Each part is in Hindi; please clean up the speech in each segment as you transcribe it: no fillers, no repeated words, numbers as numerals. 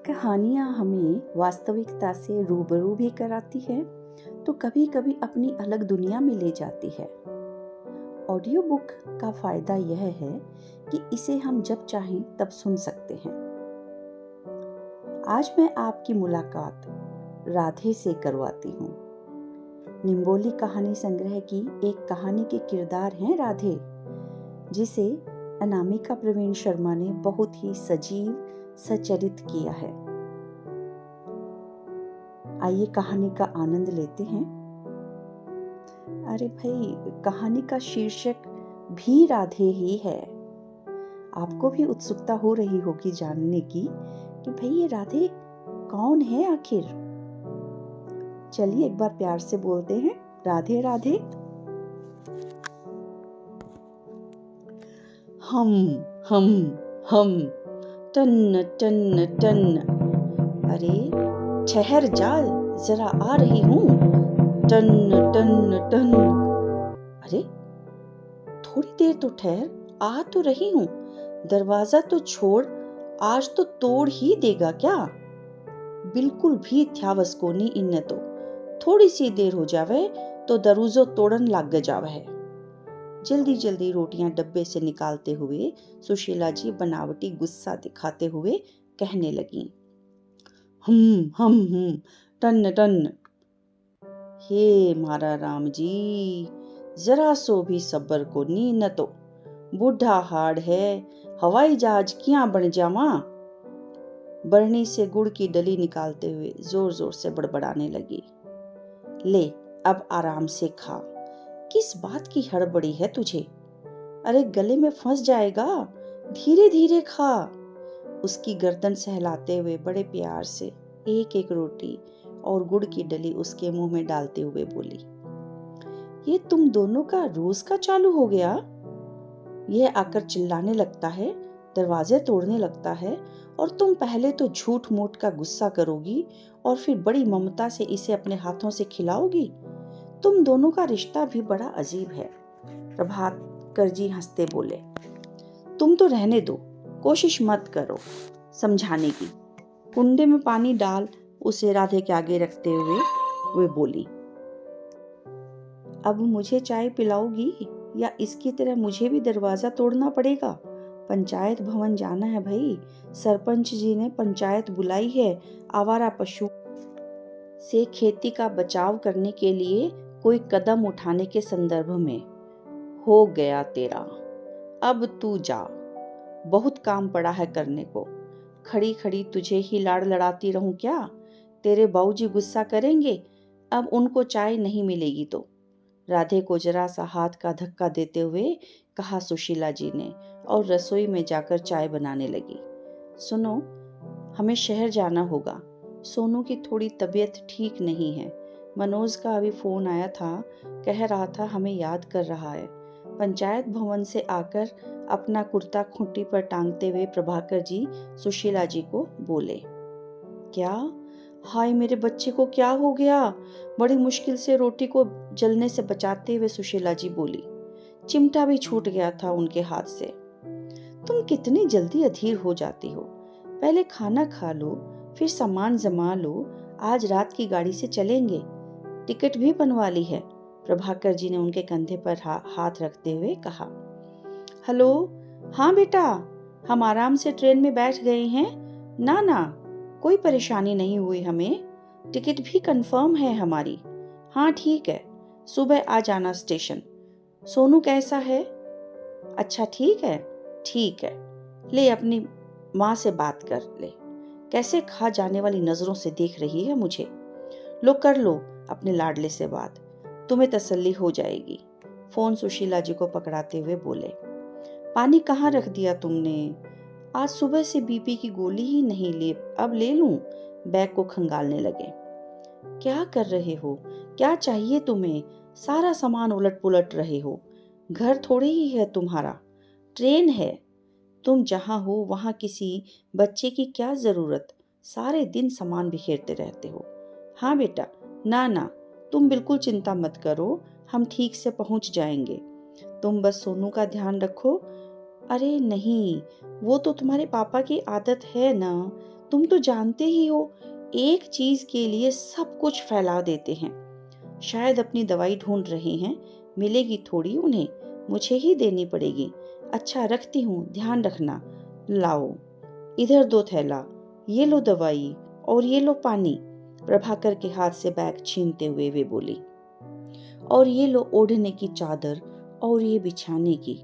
कहानियाँ हमें वास्तविकता से रूबरू भी कराती है तो कभी कभी अपनी अलग दुनिया में ले जाती है। ऑडियो बुक का फ़ायदा यह है कि इसे हम जब चाहें तब सुन सकते हैं। आज मैं आपकी मुलाकात राधे से करवाती हूँ। निम्बोली कहानी संग्रह की एक कहानी के किरदार हैं राधे, जिसे अनामिका प्रवीण शर्मा ने बहुत ही सजीव सचरित किया है। आइए कहानी का आनंद लेते हैं। अरे भाई, कहानी का शीर्षक भी राधे ही है। आपको भी उत्सुकता हो रही होगी जानने की कि भाई ये राधे कौन है आखिर। चलिए एक बार प्यार से बोलते हैं, राधे राधे। हम हम हम टन टन टन। अरे ठहर जा, जरा आ रही हूँ। टन टन टन। अरे थोड़ी देर तो ठहर, आ तो रही हूँ। दरवाजा तो छोड़, आज तो तोड़ ही देगा क्या? बिल्कुल भी थ्यावस को नहीं इन्ने तो। थोड़ी सी देर हो जावे तो दरूजो तोड़न लग जावे। जल्दी जल्दी रोटियां डब्बे से निकालते हुए सुशीला जी बनावटी गुस्सा दिखाते हुए कहने लगी, हम टन टन। हे मारा राम जी, जरा सो भी सब्र को नी न तो। बूढ़ा हाड़ है, हवाई जहाज क्या बन जावा। बरनी से गुड़ की डली निकालते हुए जोर जोर से बड़बड़ाने लगी। ले अब आराम से खा, किस बात की हड़बड़ी है तुझे? अरे गले में फंस जाएगा, धीरे धीरे खा। उसकी गर्दन सहलाते हुए बड़े प्यार से एक एक रोटी और गुड़ की डली उसके मुंह में डालते हुए बोली, ये तुम दोनों का रोज का चालू हो गया? यह आकर चिल्लाने लगता है, दरवाजे तोड़ने लगता है, और तुम पहले तो झूठ मूठ का गुस्सा करोगी और फिर बड़ी ममता से इसे अपने हाथों से खिलाओगी। तुम दोनों का रिश्ता भी बड़ा अजीब है। प्रभाकर जी हंसते बोले, तुम तो रहने दो, कोशिश मत करो समझाने की। कुंडे में पानी डाल उसे राधे के आगे रखते हुए वे बोली, अब मुझे चाय पिलाओगी या इसकी तरह मुझे भी दरवाजा तोड़ना पड़ेगा? पंचायत भवन जाना है भाई, सरपंच जी ने पंचायत बुलाई है आवारा पशु से खेती का बचाव करने के लिए कोई कदम उठाने के संदर्भ में। हो गया तेरा, अब तू जा, बहुत काम पड़ा है करने को। खड़ी खड़ी तुझे ही लाड़ लड़ाती रहूं क्या? तेरे बाबूजी गुस्सा करेंगे अब उनको चाय नहीं मिलेगी तो। राधे को जरा सा हाथ का धक्का देते हुए कहा सुशीला जी ने, और रसोई में जाकर चाय बनाने लगी। सुनो, हमें शहर जाना होगा। सोनू की थोड़ी तबीयत ठीक नहीं है। मनोज का अभी फोन आया था, कह रहा था हमें याद कर रहा है। पंचायत भवन से आकर अपना कुर्ता खूंटी पर टांगते हुए प्रभाकर जी सुशीला जी को बोले, क्या? हाय मेरे बच्चे को क्या हो गया? बड़ी मुश्किल से रोटी को जलने से बचाते हुए सुशीला जी बोली। चिमटा भी छूट गया था उनके हाथ से। तुम कितनी जल्दी अधीर हो जाती हो। पहले खाना खा लो, फिर सामान जमा लो। आज रात की गाड़ी से चलेंगे, टिकट भी बनवा ली है। प्रभाकर जी ने उनके कंधे पर हाथ रखते हुए कहा। हेलो, हाँ बेटा, हम आराम से ट्रेन में बैठ गए हैं। ना ना, कोई परेशानी नहीं हुई हमें। टिकट भी कंफर्म है हमारी। हाँ ठीक है, सुबह आ जाना स्टेशन। सोनू कैसा है? अच्छा ठीक है, ठीक है। ले अपनी माँ से बात कर ले, कैसे खा जाने वाली नजरों से देख रही है मुझे। लो कर लो अपने लाडले से बात, तुम्हें तसल्ली हो जाएगी। फोन सुशीला जी को पकड़ाते हुए बोले, पानी कहाँ रख दिया तुमने? आज सुबह से बीपी की गोली ही नहीं ली, अब ले लूं? बैग को खंगालने लगे। क्या कर रहे हो? क्या चाहिए तुम्हें? सारा सामान उलट पुलट रहे हो। घर थोड़े ही है तुम्हारा, ट्रेन है। तुम जहां हो वहां किसी बच्चे की क्या जरूरत? सारे दिन सामान बिखेरते रहते हो। हाँ बेटा, ना ना, तुम बिल्कुल चिंता मत करो, हम ठीक से पहुंच जाएंगे। तुम बस सोनू का ध्यान रखो। अरे नहीं, वो तो तुम्हारे पापा की आदत है ना, तुम तो जानते ही हो, एक चीज के लिए सब कुछ फैला देते हैं। शायद अपनी दवाई ढूंढ रहे हैं, मिलेगी थोड़ी उन्हें, मुझे ही देनी पड़ेगी। अच्छा रखती हूँ, ध्यान रखना। लाओ, इधर दो थैला, ये लो दवाई और ये लो पानी। प्रभाकर के हाथ से बैग छीनते हुए वे बोली, और ये लो ओढ़ने की चादर और ये बिछाने की।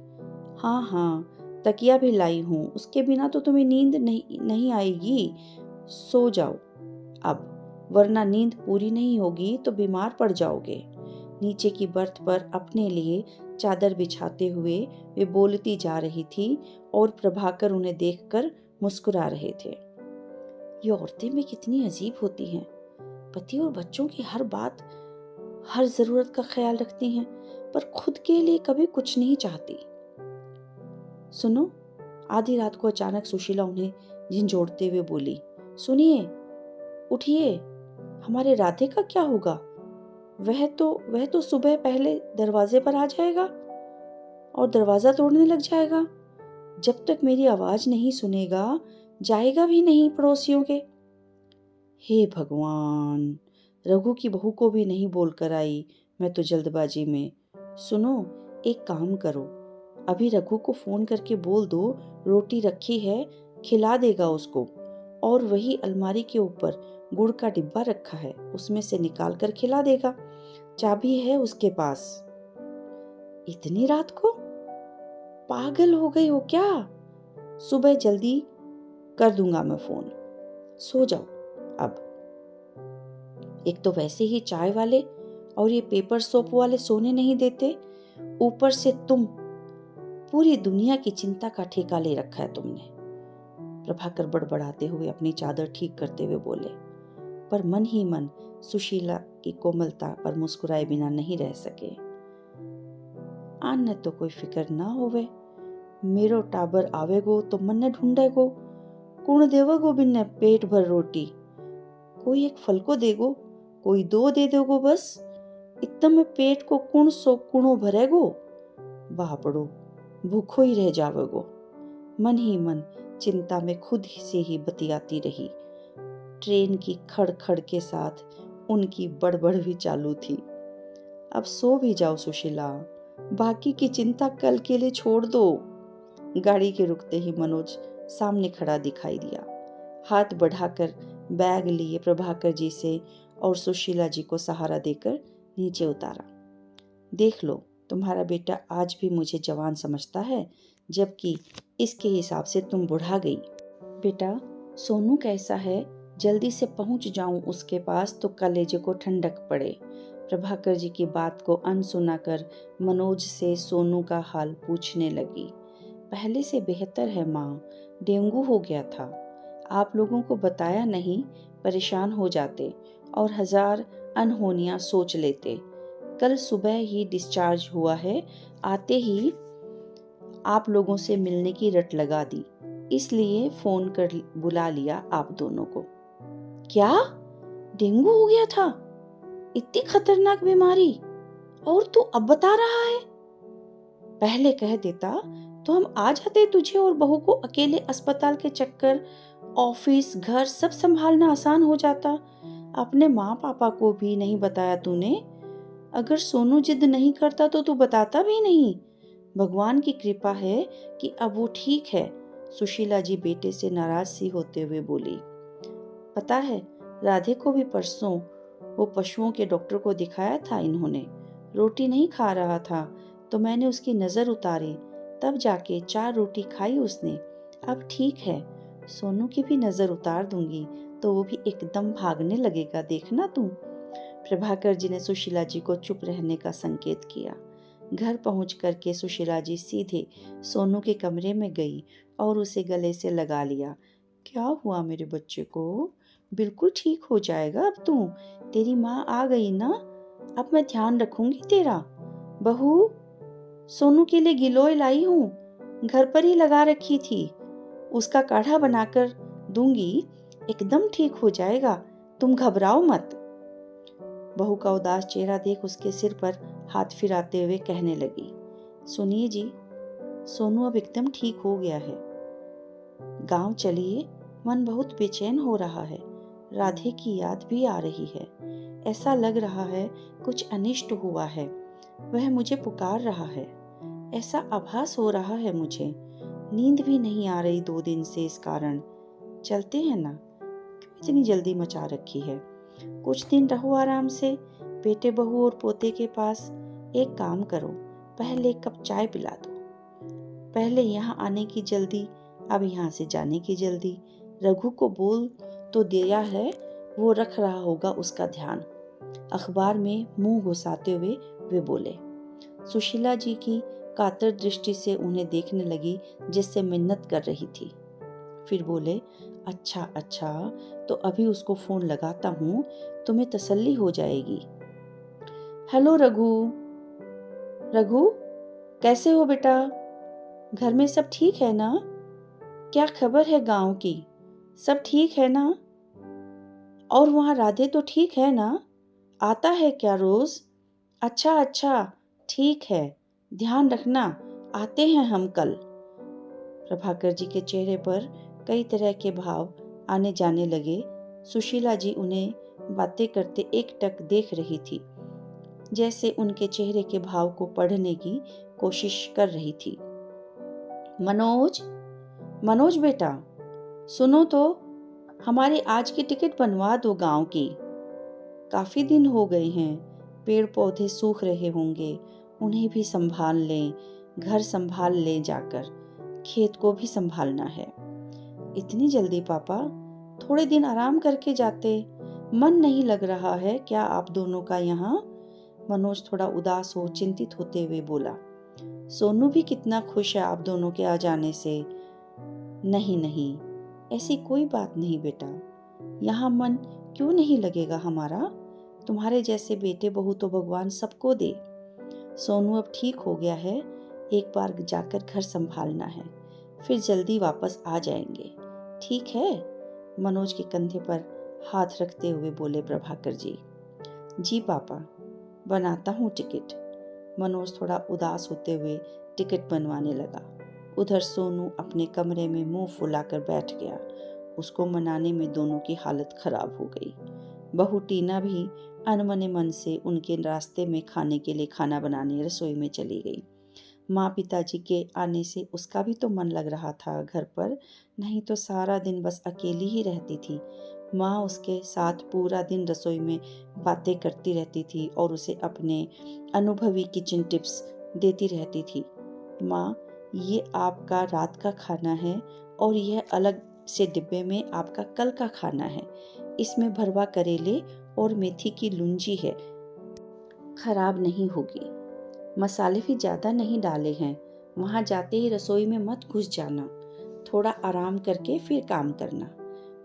हाँ हाँ, तकिया भी लाई हूँ, उसके बिना तो तुम्हें नींद नहीं आएगी। सो जाओ अब, वरना नींद पूरी नहीं होगी तो बीमार पड़ जाओगे। नीचे की बर्थ पर अपने लिए चादर बिछाते हुए वे बोलती जा रही थी और प्रभाकर उन्हें देखकर मुस्कुरा रहे थे। ये औरतें भी कितनी अजीब होती हैं, पति और बच्चों की हर बात, हर जरूरत का ख्याल रखती हैं, पर खुद के लिए कभी कुछ नहीं चाहती। सुनो, आधी रात को अचानक सुशीला उन्हें झिंझोड़ते हुए बोली, सुनिए, उठिए, हमारे राधे का क्या होगा? वह तो सुबह पहले दरवाजे पर आ जाएगा और दरवाजा तोड़ने लग जाएगा। जब तक मेरी आवाज नहीं सुनेगा, जाएगा भी नहीं पड़ोसियों के। हे भगवान, रघु की बहू को भी नहीं बोलकर आई मैं तो जल्दबाजी में। सुनो, एक काम करो, अभी रघु को फोन करके बोल दो रोटी रखी है, खिला देगा उसको। और वही अलमारी के ऊपर गुड़ का डिब्बा रखा है, उसमें से निकाल कर खिला देगा, चाबी है उसके पास। इतनी रात को? पागल हो गई हो क्या? सुबह जल्दी कर दूंगा मैं फोन, सो जाओ अब। एक तो वैसे ही चाय वाले और ये पेपर सोप वाले सोने नहीं देते, ऊपर से तुम, पूरी दुनिया की चिंता का ठेका ले रखा है तुमने। प्रभाकर बड़बड़ाते हुए अपनी चादर ठीक करते हुए बोले, पर मन ही मन सुशीला की कोमलता पर मुस्कुराए बिना नहीं रह सके। आने तो कोई फिक्र ना होवे, मेरो टाबर आवेगो तो मन्ने ढूंढेगो, कुण देवगो बिन्ने पेट भर रोटी। कोई एक फल को देगो, कोई दो दे दोगो बस, इतना में पेट को कुण सो कुणो भरेगो। बापड़ो, भूखो ही रह जावेगो। मन ही मन चिंता में खुद से ही बतियाती रही। ट्रेन की खड़ खड़ के साथ उनकी बड़बड़ भी चालू थी। अब सो भी जाओ सुशीला, बाकी की चिंता कल के लिए छोड़ दो। गाड़ी के रुकते ही मनोज सामने खड़ा दिखाई दिया। हाथ बढ़ाकर बैग लिए प्रभाकर जी से और सुशीला जी को सहारा देकर नीचे उतारा। देख लो, तुम्हारा बेटा आज भी मुझे जवान समझता है, जबकि इसके हिसाब से तुम बुढ़ा गई। बेटा, सोनू कैसा है? जल्दी से पहुंच जाऊं उसके पास तो कलेजे को ठंडक पड़े। प्रभाकर जी की बात को अनसुना कर मनोज से सोनू का हाल पूछने लगी। पहले से बेहतर है माँ, डेंगू हो गया था, आप लोगों को बताया नहीं, परेशान हो जाते और हजार अनहोनियां सोच लेते। कल सुबह ही डिस्चार्ज हुआ है, आते ही आप लोगों से मिलने की रट लगा दी, इसलिए फोन कर बुला लिया आप दोनों को। क्या डेंगू हो गया था? इतनी खतरनाक बीमारी, और तू अब बता रहा है? पहले कह देता तो हम आ जाते, तुझे और बहू को अकेले अस्पताल के चक्कर, ऑफिस, घर सब संभालना आसान हो जाता। अपने माँ पापा को भी नहीं बताया तूने। अगर सोनू जिद नहीं करता तो तू बताता भी नहीं। भगवान की कृपा है कि अब वो ठीक है। सुशीला जी बेटे से नाराज सी होते हुए बोली। पता है, राधे को भी परसों वो पशुओं के डॉक्टर को दिखाया था इन्होंने, रोटी नहीं खा रहा था तो मैंने उसकी नजर उतारी, तब जाके 4 रोटी खाई उसने। अब ठीक है, सोनू की भी नजर उतार दूंगी तो वो भी एकदम भागने लगेगा, देखना तुम। प्रभाकर जी ने सुशीला जी को चुप रहने का संकेत किया। घर पहुंच करके सुशीला जी सीधे सोनू के कमरे में गई और उसे गले से लगा लिया। क्या हुआ मेरे बच्चे को? बिल्कुल ठीक हो जाएगा अब तू, तेरी माँ आ गई ना, अब मैं ध्यान रखूंगी तेरा। बहू, सोनू के लिए गिलोय लाई हूँ, घर पर ही लगा रखी थी, उसका काढ़ा बनाकर दूंगी, एकदम ठीक हो जाएगा, तुम घबराओ मत। बहू का उदास चेहरा देख उसके सिर पर हाथ फिराते हुए कहने लगी, सुनिए जी, सोनू अब एकदम ठीक हो गया है, गांव चलिए, मन बहुत बेचैन हो रहा है। राधे की याद भी आ रही है। ऐसा लग रहा है कुछ अनिष्ट हुआ है। वह मुझे पुकार रहा है। ऐसा आभास हो रहा है मुझे। नींद भी नहीं आ रही 2 दिन से इस कारण। चलते हैं ना? क्यों इतनी जल्दी मचा रखी है? कुछ दिन रहो आराम से, बेटे बहू और पोते के पास। एक काम करो, पहले एक कप चाय पिला दो। पहले यहाँ आने की जल्दी, अब यहाँ से जाने की जल्दी। रघु को बोल तो दिया है, वो रख रहा होगा उसका ध्यान। अखबार में मुंह घुसाते हुए वे बोले। सुशीला जी की कातर दृष्टि से उन्हें देखने लगी, जिससे मिन्नत कर रही थी। फिर बोले, अच्छा अच्छा, तो अभी उसको फोन लगाता हूँ, तुम्हें तसल्ली हो जाएगी। हेलो रघु। रघु, कैसे हो बेटा? घर में सब ठीक है ना? क्या खबर है गांव की? सब ठीक है ना? और वहाँ राधे तो ठीक है ना? आता है क्या रोज? अच्छा अच्छा, ठीक है, ध्यान रखना, आते हैं हम कल। प्रभाकर जी के चेहरे पर कई तरह के भाव आने जाने लगे। सुशीला जी उन्हें बातें करते एकटक देख रही थी, जैसे उनके चेहरे के भाव को पढ़ने की कोशिश कर रही थी। मनोज, मनोज बेटा, सुनो तो, हमारी आज की टिकट बनवा दो गांव की। काफी दिन हो गए हैं, पेड़ पौधे सूख रहे होंगे, उन्हें भी संभाल लें, घर संभाल लें, जाकर खेत को भी संभालना है। इतनी जल्दी पापा? थोड़े दिन आराम करके जाते। मन नहीं लग रहा है क्या आप दोनों का यहाँ? मनोज थोड़ा उदास हो चिंतित होते हुए बोला। सोनू भी कितना खुश है आप दोनों के आ जाने से। नहीं नहीं, ऐसी कोई बात नहीं बेटा, यहाँ मन क्यों नहीं लगेगा हमारा? तुम्हारे जैसे बेटे बहू तो भगवान सबको दे। सोनू अब ठीक हो गया है, एक बार जाकर घर संभालना है, फिर जल्दी वापस आ जाएंगे, ठीक है? मनोज के कंधे पर हाथ रखते हुए बोले प्रभाकर जी। जी पापा, बनाता हूँ टिकट। मनोज थोड़ा उदास होते हुए टिकट बनवाने लगा। उधर सोनू अपने कमरे में मुंह फुलाकर बैठ गया। उसको मनाने में दोनों की हालत खराब हो गई। बहू टीना भी अनमने मन से उनके रास्ते में खाने के लिए खाना बनाने रसोई में चली गई। माँ पिताजी के आने से उसका भी तो मन लग रहा था घर पर, नहीं तो सारा दिन बस अकेली ही रहती थी। माँ उसके साथ पूरा दिन रसोई में बातें करती रहती थी और उसे अपने अनुभवी किचन टिप्स देती रहती थी। माँ, ये आपका रात का खाना है और यह अलग से डिब्बे में आपका कल का खाना है। इसमें भरवा करेले और मेथी की लूंजी है, खराब नहीं होगी। मसाले भी ज्यादा नहीं डाले हैं। वहां जाते ही रसोई में मत घुस जाना, थोड़ा आराम करके फिर काम करना।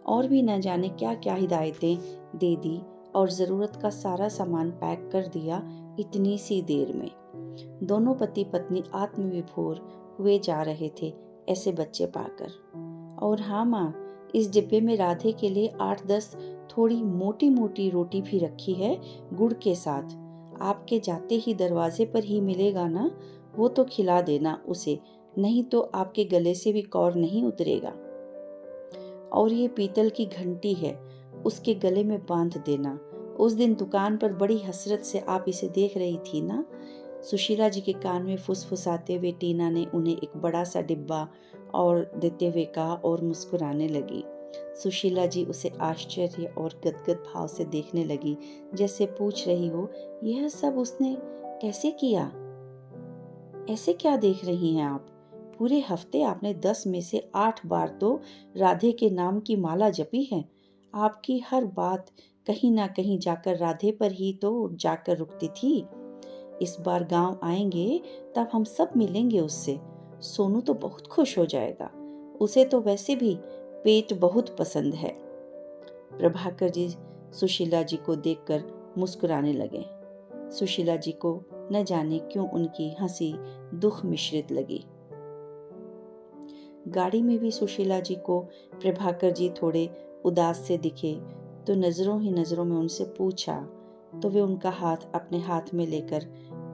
और भी न जाने क्या क्या हिदायतें दे दी और जरूरत का सारा सामान पैक कर दिया इतनी सी देर में। दोनों पति पत्नी आत्मविभोर हुए जा रहे थे ऐसे बच्चे पाकर। और हाँ माँ, इस डिब्बे में राधे के लिए 8-10 थोड़ी मोटी मोटी रोटी भी रखी है, गुड़ के साथ। आपके जाते ही दरवाजे पर ही मिलेगा ना, वो तो खिला देना उसे, नहीं तो आपके गले से भी कौर नहीं उतरेगा। और ये पीतल की घंटी है, उसके गले में बांध देना। उस दिन दुकान पर बड़ी हसरत से आप इसे देख रही थी ना? सुशीला जी के कान में फुसफुसाते हुए टीना ने उन्हें एक बड़ा सा डिब्बा और देते हुए कहा और मुस्कुराने लगी। सुशीला जी उसे आश्चर्य और गदगद भाव से देखने लगी, जैसे पूछ रही हो, यह सब उसने कैसे किया? ऐसे क्या देख रही हैं आप? पूरे हफ्ते आपने 10 में से 8 बार तो राधे के नाम की माला जपी है। आपकी हर बात कहीं ना कहीं जाकर राधे पर ही तो जाकर रुकती थी। इस बार गांव आएंगे तब हम सब मिलेंगे उससे। सोनू तो बहुत खुश हो जाएगा, उसे तो वैसे भी पेट बहुत पसंद है। प्रभाकर जी सुशीला जी को देखकर मुस्कुराने लगे। सुशीला जी को न जाने क्यों उनकी हंसी दुख मिश्रित लगी। गाड़ी में भी सुशीला जी को प्रभाकर जी थोड़े उदास से दिखे तो नजरों ही नजरों में उनसे पूछा, तो वे उनका हाथ अपने हाथ में लेकर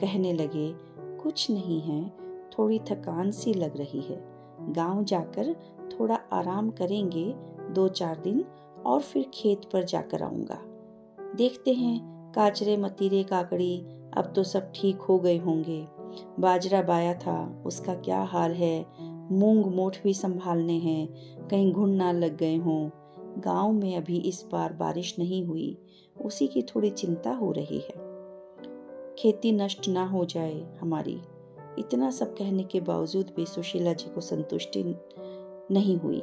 कहने लगे, कुछ नहीं है, थोड़ी थकान सी लग रही है। गांव जाकर थोड़ा आराम करेंगे 2-4 दिन और फिर खेत पर जाकर आऊंगा। देखते हैं काचरे मतीरे काकड़ी अब तो सब ठीक हो गए होंगे। बाजरा बाया था, उसका क्या हाल है। मूंग मोठ भी संभालने हैं, कहीं घुन ना लग गए हों। गांव में अभी इस बार बारिश नहीं हुई, उसी की थोड़ी चिंता हो रही है। खेती नष्ट ना हो जाए हमारी। इतना सब कहने के बावजूद भी सुशीला जी को संतुष्टि नहीं हुई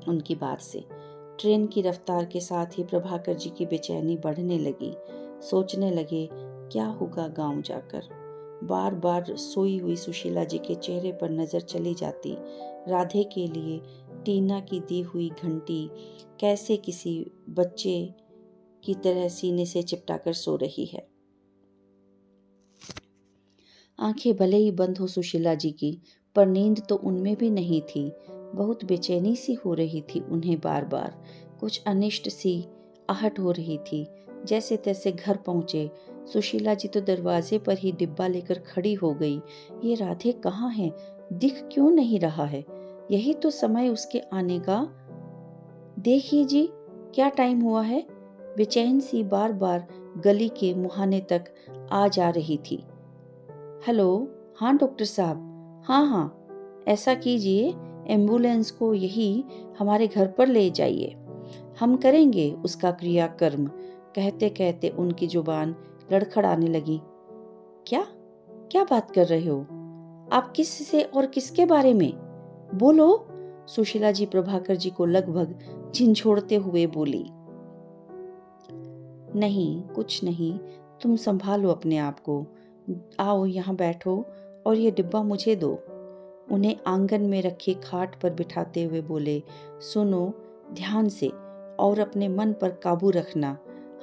उनकी बात से। ट्रेन की रफ्तार के साथ ही प्रभाकर जी की बेचैनी बढ़ने लगी। सोचने लगे क्या होगा गांव जाकर। बार बार सोई हुई सुशीला जी के चेहरे पर नजर चली जाती। राधे के लिए टीना की दी हुई घंटी कैसे किसी बच्चे की तरह सीने से चिपटाकर सो रही है। आंखें भले ही बंद हो सुशीला जी की, पर नींद तो उनमें भी नहीं थी। बहुत बेचैनी सी हो रही थी उन्हें। बार बार कुछ अनिष्ट सी आहट हो रही थी। जैसे तैसे घर पहुंचे। सुशीला जी तो दरवाजे पर ही डिब्बा लेकर खड़ी हो गई। ये राधे कहाँ है, दिख क्यों नहीं रहा है। यही तो समय उसके आने का। देखिए जी, क्या टाइम हुआ है। बेचैन सी बार बार गली के मुहाने तक आ जा रही थी। हेलो, हाँ डॉक्टर साहब, हाँ, ऐसा कीजिए, एम्बुलेंस को यही हमारे घर पर ले जाइए, हम करेंगे उसका क्रियाकर्म। कहते कहते उनकी जुबान लड़खड़ाने लगी। क्या क्या बात कर रहे हो आप, किससे और किसके बारे में, बोलो। सुशीला जी प्रभाकर जी को लगभग झिंझोड़ते हुए बोली। नहीं, कुछ नहीं, तुम संभालो अपने आप को। आओ यहाँ बैठो और ये डिब्बा मुझे दो। उन्हें आंगन में रखी खाट पर बिठाते हुए बोले, सुनो ध्यान से और अपने मन पर काबू रखना।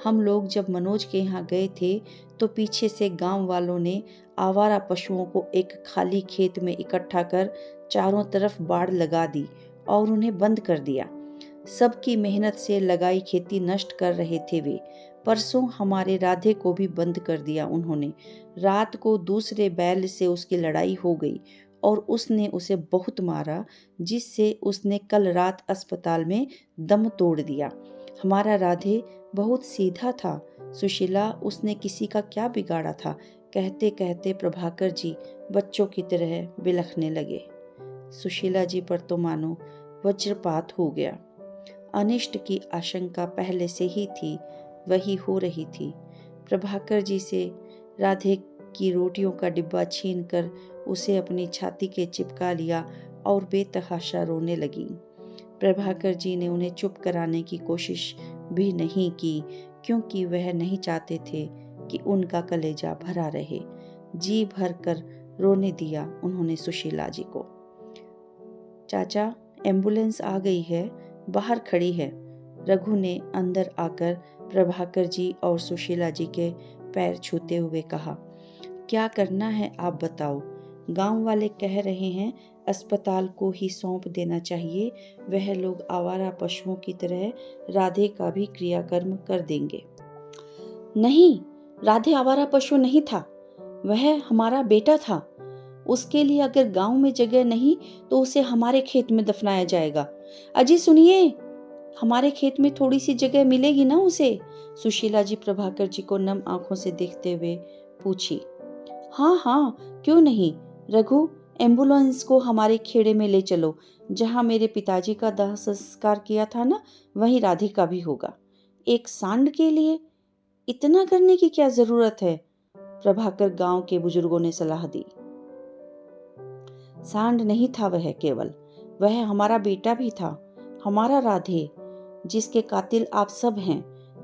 हम लोग जब मनोज के यहाँ गए थे तो पीछे से गांव वालों ने आवारा पशुओं को एक खाली खेत में इकट्ठा कर चारों तरफ बाड़ लगा दी और उन्हें बंद कर दिया। सबकी मेहनत से लगाई खेती नष्ट कर रहे थे वे। परसों हमारे राधे को भी बंद कर दिया उन्होंने। रात को दूसरे बैल से उसकी लड़ाई हो गई और उसने उसे बहुत मारा, जिससे उसने कल रात अस्पताल में दम तोड़ दिया। हमारा राधे बहुत सीधा था सुशीला, उसने किसी का क्या बिगाड़ा था। कहते कहते प्रभाकर जी बच्चों की तरह बिलखने लगे। सुशीला जी पर तो मानो वज्रपात हो गया। अनिष्ट की आशंका पहले से ही थी, वही हो रही थी। प्रभाकर जी से राधे की रोटियों का डिब्बा छीनकर उसे अपनी छाती के चिपका लिया और बेतहाशा रोने लगी। प्रभाकर जी ने उन्हें चुप कराने की कोशिश भी नहीं की, क्योंकि वह नहीं चाहते थे कि उनका कलेजा भरा रहे। जी भर कर रोने दिया उन्होंने सुशीला जी को। चाचा, एम्बुलेंस आ गई है, बाहर खड़ी है। रघु ने अंदर आकर प्रभाकर जी और सुशीला जी के पैर छूते हुए कहा। क्या करना है आप बताओ। गांव वाले कह रहे हैं अस्पताल को ही सौंप देना चाहिए, वह लोग आवारा पशुओं की तरह राधे का भी क्रियाकर्म कर देंगे। नहीं, राधे आवारा पशु नहीं था, वह हमारा बेटा था। उसके लिए अगर गांव में जगह नहीं तो उसे हमारे खेत में दफनाया जाएगा। अजी सुनिए, हमारे खेत में थोड़ी सी जगह मिलेगी ना उसे। सुशीला जी प्रभाकर जी को नम आंखों से देखते हुए पूछी। हाँ हाँ, क्यों नहीं। रघु, एम्बुलेंस को हमारे खेड़े में ले चलो। जहाँ मेरे पिताजी का दाह संस्कार किया था ना, वहीं राधे का भी होगा। एक सांड के लिए इतना करने की क्या जरूरत है, प्रभाकर गांव के बुजुर्गों ने सलाह दी। सांड नहीं था वह, केवल वह हमारा बेटा भी था, हमारा राधे, जिसके कातिल आप सब हैं।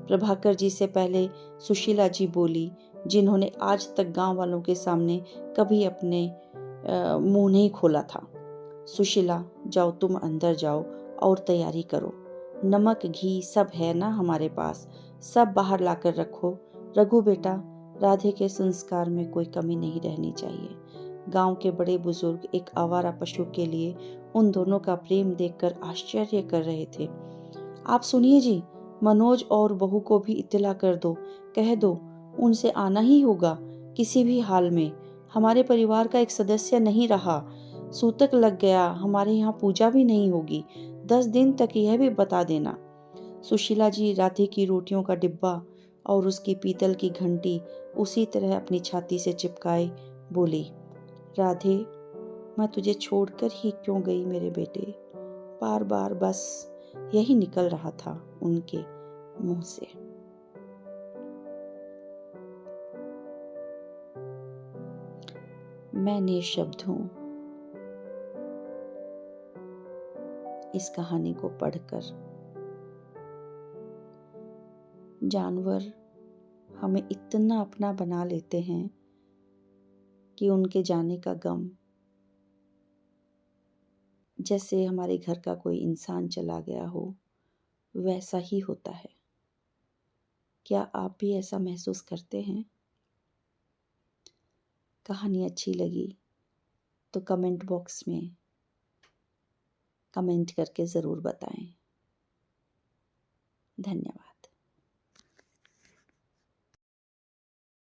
प्रभाकर जी से पहले सुशीला जी बोली, जिन्होंने आज तक गांव वालों के सामने कभी अपने मुंह नहीं खोला था। सुशीला, जाओ तुम अंदर जाओ और तैयारी करो। नमक घी सब है ना हमारे पास, सब बाहर लाकर रखो। रघु बेटा, राधे के संस्कार में कोई कमी नहीं रहनी चाहिए। गांव के बड़े बुजुर्ग एक आवारा पशु के लिए उन दोनों का प्रेम देखकर आश्चर्य कर रहे थे। आप सुनिए जी, मनोज और बहू को भी इत्तला कर दो, कह दो उनसे आना ही होगा किसी भी हाल में। हमारे परिवार का एक सदस्य नहीं रहा, सूतक लग गया, हमारे यहाँ पूजा भी नहीं होगी। 10 दिन तक यह भी बता देना। सुशीला जी राधे की रोटियों का डिब्बा और उसकी पीतल की घंटी उसी तरह अपनी छाती से चिपकाए बोली, राधे, मैं तुझे छोड़कर ही क्यों गई मेरे बेटे। बार बार बस यही निकल रहा था उनके मुंह से। मैं निशब्द हूं इस कहानी को पढ़कर। जानवर हमें इतना अपना बना लेते हैं कि उनके जाने का गम जैसे हमारे घर का कोई इंसान चला गया हो वैसा ही होता है। क्या आप भी ऐसा महसूस करते हैं? कहानी अच्छी लगी तो कमेंट बॉक्स में कमेंट करके ज़रूर बताएं। धन्यवाद।